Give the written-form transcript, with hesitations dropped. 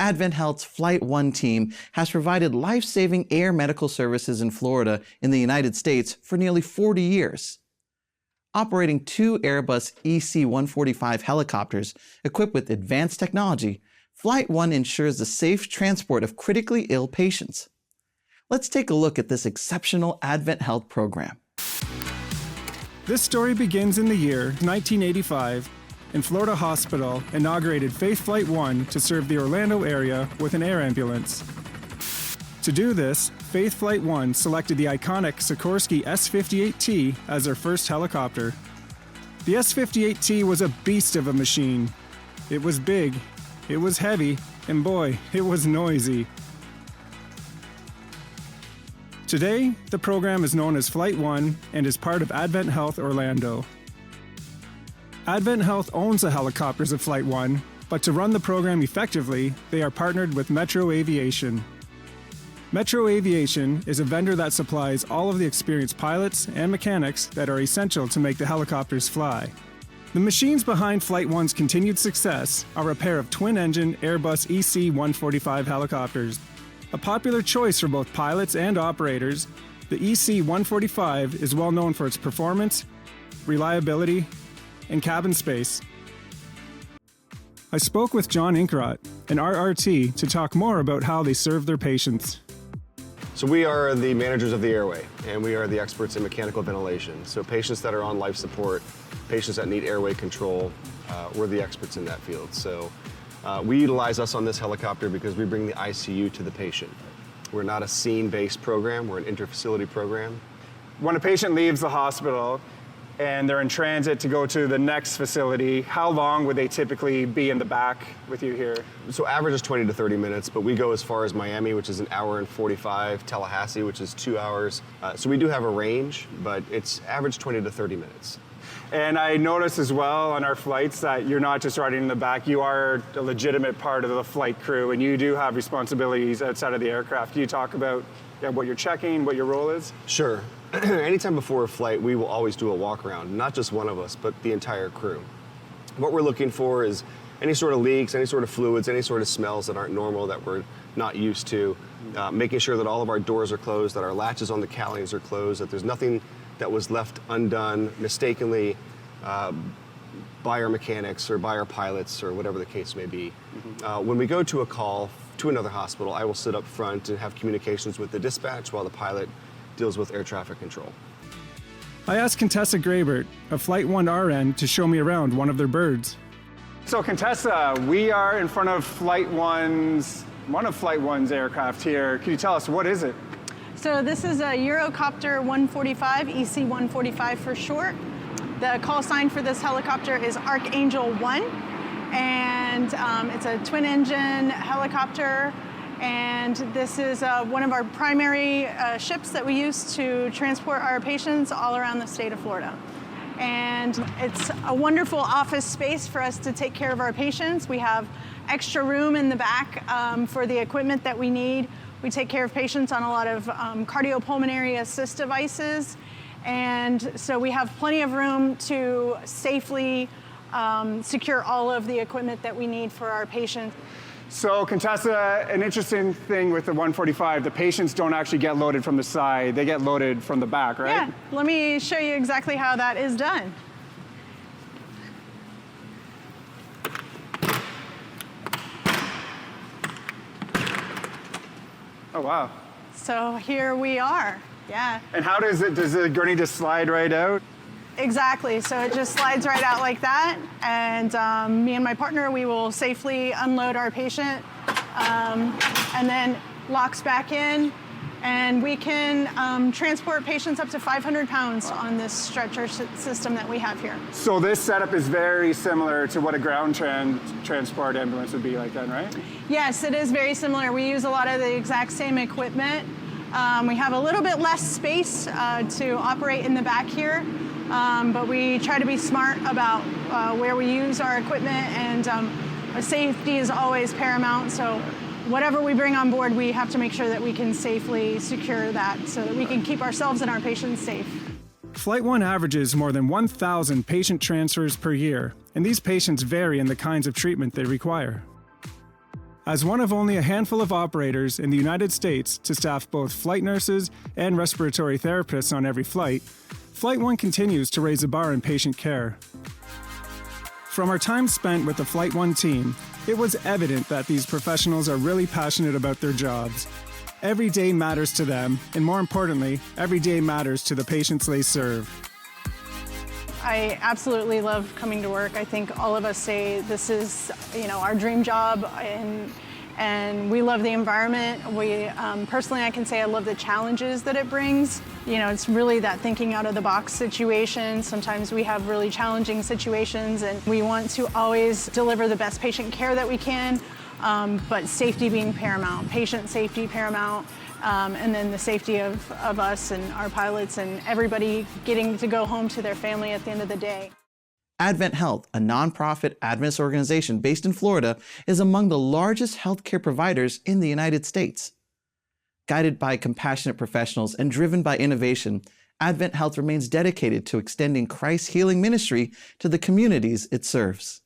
AdventHealth's Flight 1 team has provided life-saving air medical services in Florida in the United States for nearly 40 years. Operating 2 Airbus EC145 helicopters equipped with advanced technology, Flight 1 ensures the safe transport of critically ill patients. Let's take a look at this exceptional AdventHealth program. This story begins in the year 1985, and Florida Hospital inaugurated Faith Flight 1 to serve the Orlando area with an air ambulance. To do this, Faith Flight 1 selected the iconic Sikorsky S-58T as their first helicopter. The S-58T was a beast of a machine. It was big, it was heavy, and boy, it was noisy. Today, the program is known as Flight 1 and is part of AdventHealth Orlando. AdventHealth owns the helicopters of Flight 1, but to run the program effectively, they are partnered with Metro Aviation. Metro Aviation is a vendor that supplies all of the experienced pilots and mechanics that are essential to make the helicopters fly. The machines behind Flight 1's continued success are a pair of twin-engine Airbus EC145 helicopters. A popular choice for both pilots and operators, the EC145 is well known for its performance, reliability, and cabin space. I spoke with John Inkrot, an RRT, to talk more about how they serve their patients. So we are the managers of the airway, and we are the experts in mechanical ventilation. So patients that are on life support, patients that need airway control, we're the experts in that field. So we utilize us on this helicopter because we bring the ICU to the patient. We're not a scene-based program, we're an interfacility program. When a patient leaves the hospital and they're in transit to go to the next facility, how long would they typically be in the back with you here? So average is 20 to 30 minutes, but we go as far as Miami, which is an hour and 45, Tallahassee, which is 2 hours. So we do have a range, but it's average 20 to 30 minutes. And I noticed as well on our flights that you're not just riding in the back, you are a legitimate part of the flight crew, and you do have responsibilities outside of the aircraft. Can you talk about what you're checking, what your role is? Sure. Anytime before a flight, we will always do a walk around, not just one of us, but the entire crew. What we're looking for is any sort of leaks, any sort of fluids, any sort of smells that aren't normal, that we're not used to, making sure that all of our doors are closed, that our latches on the cowlings are closed, that there's nothing that was left undone mistakenly by our mechanics or by our pilots or whatever the case may be. When we go to a call to another hospital, I will sit up front and have communications with the dispatch while the pilot deals with air traffic control. I asked Contessa Grabert of Flight 1 RN to show me around one of their birds. So Contessa, we are in front of one of Flight 1's aircraft here. Can you tell us, what is it? So this is a Eurocopter 145, EC145 for short. The call sign for this helicopter is Archangel 1, and it's a twin-engine helicopter, and this is one of our primary ships that we use to transport our patients all around the state of Florida. And it's a wonderful office space for us to take care of our patients. We have extra room in the back for the equipment that we need. We take care of patients on a lot of cardiopulmonary assist devices. And so we have plenty of room to safely secure all of the equipment that we need for our patients. So Contessa, an interesting thing with the 145, the patients don't actually get loaded from the side, they get loaded from the back, right? Yeah, let me show you exactly how that is done. Oh, wow. So here we are, yeah. And how does the gurney just slide right out? Exactly, so it just slides right out like that, and me and my partner, we will safely unload our patient, and then locks back in, and we can transport patients up to 500 pounds on this stretcher system that we have here. So this setup is very similar to what a ground transport ambulance would be like then, right? Yes, it is very similar. We use a lot of the exact same equipment. We have a little bit less space to operate in the back here. But we try to be smart about where we use our equipment, and safety is always paramount. So whatever we bring on board, we have to make sure that we can safely secure that so that we can keep ourselves and our patients safe. Flight 1 averages more than 1,000 patient transfers per year, and these patients vary in the kinds of treatment they require. As one of only a handful of operators in the United States to staff both flight nurses and respiratory therapists on every flight, Flight One continues to raise the bar in patient care. From our time spent with the Flight One team, it was evident that these professionals are really passionate about their jobs. Every day matters to them, and more importantly, every day matters to the patients they serve. I absolutely love coming to work. I think all of us say this is, our dream job, and we love the environment. Personally, I can say I love the challenges that it brings. It's really that thinking out of the box situation. Sometimes we have really challenging situations, and we want to always deliver the best patient care that we can, but safety being paramount, patient safety paramount. And then the safety of us and our pilots and everybody getting to go home to their family at the end of the day. AdventHealth, a nonprofit Adventist organization based in Florida, is among the largest healthcare providers in the United States. Guided by compassionate professionals and driven by innovation, AdventHealth remains dedicated to extending Christ's healing ministry to the communities it serves.